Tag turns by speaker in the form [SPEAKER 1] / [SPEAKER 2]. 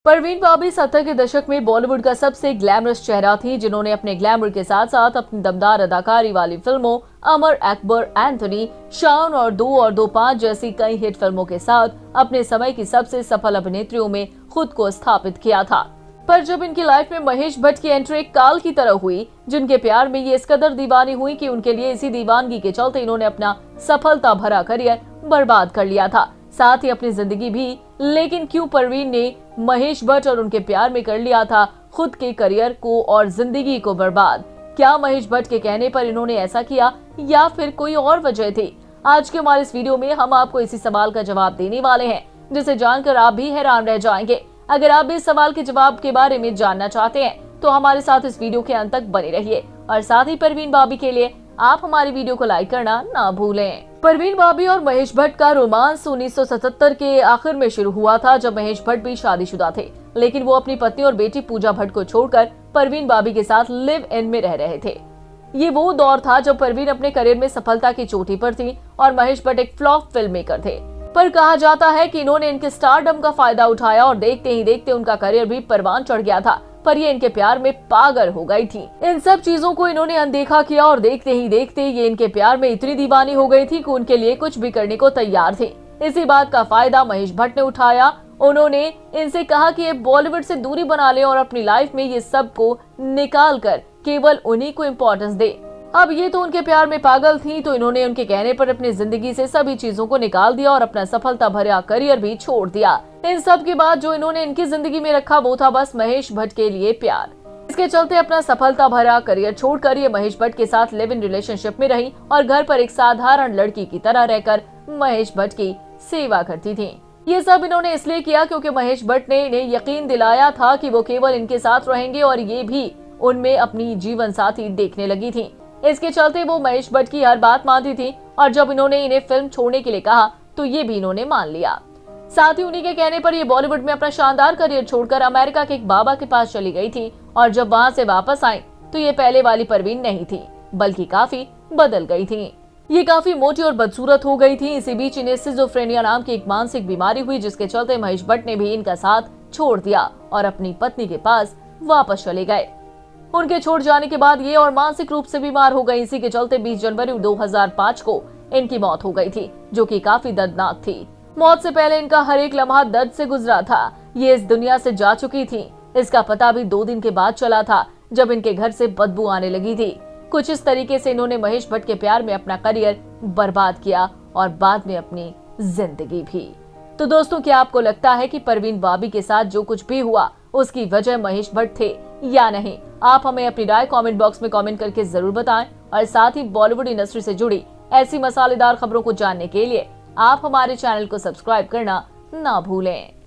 [SPEAKER 1] परवीन भाभी 70 के दशक में बॉलीवुड का सबसे ग्लैमरस चेहरा थी, जिन्होंने अपने ग्लैमर के साथ साथ अपनी दमदार अदाकारी वाली फिल्मों अमर अकबर, एंथनी, शान और 2 और 2 5 जैसी कई हिट फिल्मों के साथ अपने समय की सबसे सफल अभिनेत्रियों में खुद को स्थापित किया था। पर जब इनकी लाइफ में महेश भट्ट की एंट्री एक काल की तरह हुई, जिनके प्यार में ये इस कदर दीवानी हुई कि उनके लिए इसी दीवानगी के चलते इन्होंने अपना सफलता भरा करियर बर्बाद कर लिया था, साथ ही अपनी जिंदगी भी। लेकिन क्यों परवीन ने महेश भट्ट और उनके प्यार में कर लिया था खुद के करियर को और जिंदगी को बर्बाद? क्या महेश भट्ट के कहने पर इन्होंने ऐसा किया या फिर कोई और वजह थी? आज के हमारे इस वीडियो में हम आपको इसी सवाल का जवाब देने वाले हैं, जिसे जानकर आप भी हैरान रह जाएंगे। अगर आप भी इस सवाल के जवाब के बारे में जानना चाहते हैं तो हमारे साथ इस वीडियो के अंत तक बने रहिए और साथ ही परवीन भाभी के लिए आप हमारी वीडियो को लाइक करना ना भूलें। परवीन भाभी और महेश भट्ट का रोमांस 1977 के आखिर में शुरू हुआ था, जब महेश भट्ट भी शादीशुदा थे, लेकिन वो अपनी पत्नी और बेटी पूजा भट्ट को छोड़कर परवीन भाभी के साथ लिव इन में रह रहे थे। ये वो दौर था जब परवीन अपने करियर में सफलता की चोटी पर थी और महेश भट्ट एक फ्लॉप फिल्म मेकर थे। पर कहा जाता है कि इन्होंने इनके स्टारडम का फायदा उठाया और देखते ही देखते उनका करियर भी परवान चढ़ गया था। पर ये इनके प्यार में पागल हो गई थी। इन सब चीजों को इन्होंने अनदेखा किया और देखते ही देखते ये इनके प्यार में इतनी दीवानी हो गई थी कि उनके लिए कुछ भी करने को तैयार थी। इसी बात का फायदा महेश भट्ट ने उठाया। उन्होंने इनसे कहा कि ये बॉलीवुड से दूरी बना ले और अपनी लाइफ में ये सब को निकाल कर केवल उन्हीं को इम्पोर्टेंस दे। अब ये तो उनके प्यार में पागल थी, तो इन्होंने उनके कहने पर अपनी जिंदगी से सभी चीजों को निकाल दिया और अपना सफलता भरा करियर भी छोड़ दिया। इन सब के बाद जो इन्होंने इनकी जिंदगी में रखा वो था बस महेश भट्ट के लिए प्यार। इसके चलते अपना सफलता भरा करियर छोड़कर ये महेश भट्ट के साथ लिव इन रिलेशनशिप में रही और घर पर एक साधारण लड़की की तरह रहकर महेश भट्ट की सेवा करती थी। ये सब इन्होंने इसलिए किया क्योंकि महेश भट्ट ने इन्हें यकीन दिलाया था कि वो केवल इनके साथ रहेंगे और ये भी उनमें अपनी जीवन साथी देखने लगी थी। इसके चलते वो महेश भट्ट की हर बात मानती थी और जब इन्होंने इन्हें फिल्म छोड़ने के लिए कहा तो ये भी इन्होंने मान लिया। साथ ही उन्हीं के कहने पर ये बॉलीवुड में अपना शानदार करियर छोड़कर अमेरिका के एक बाबा के पास चली गई थी और जब वहां से वापस आई तो ये पहले वाली परवीन नहीं थी, बल्कि काफी बदल गई थी। ये काफी मोटी और बदसूरत हो गई थी। इसी बीच इन्हें सिजोफ्रेनिया नाम की एक मानसिक बीमारी हुई, जिसके चलते महेश भट्ट ने भी इनका साथ छोड़ दिया और अपनी पत्नी के पास वापस चले गए। उनके छोड़ जाने के बाद ये और मानसिक रूप से बीमार हो गई। इसी के चलते 20 जनवरी 2005 को इनकी मौत हो गई थी, जो कि काफी दर्दनाक थी। मौत से पहले इनका हर एक लम्हा दर्द से गुजरा था। ये इस दुनिया से जा चुकी थी। इसका पता भी 2 दिन के बाद चला था, जब इनके घर से बदबू आने लगी थी। कुछ इस तरीके से इन्होंने महेश भट्ट के प्यार में अपना करियर बर्बाद किया और बाद में अपनी जिंदगी भी। तो दोस्तों, क्या आपको लगता है कि परवीन भाभी के साथ जो कुछ भी हुआ उसकी वजह महेश भट्ट थे या नहीं? आप हमें अपनी राय कमेंट बॉक्स में कमेंट करके जरूर बताएं और साथ ही बॉलीवुड इंडस्ट्री से जुड़ी ऐसी मसालेदार खबरों को जानने के लिए आप हमारे चैनल को सब्सक्राइब करना ना भूलें।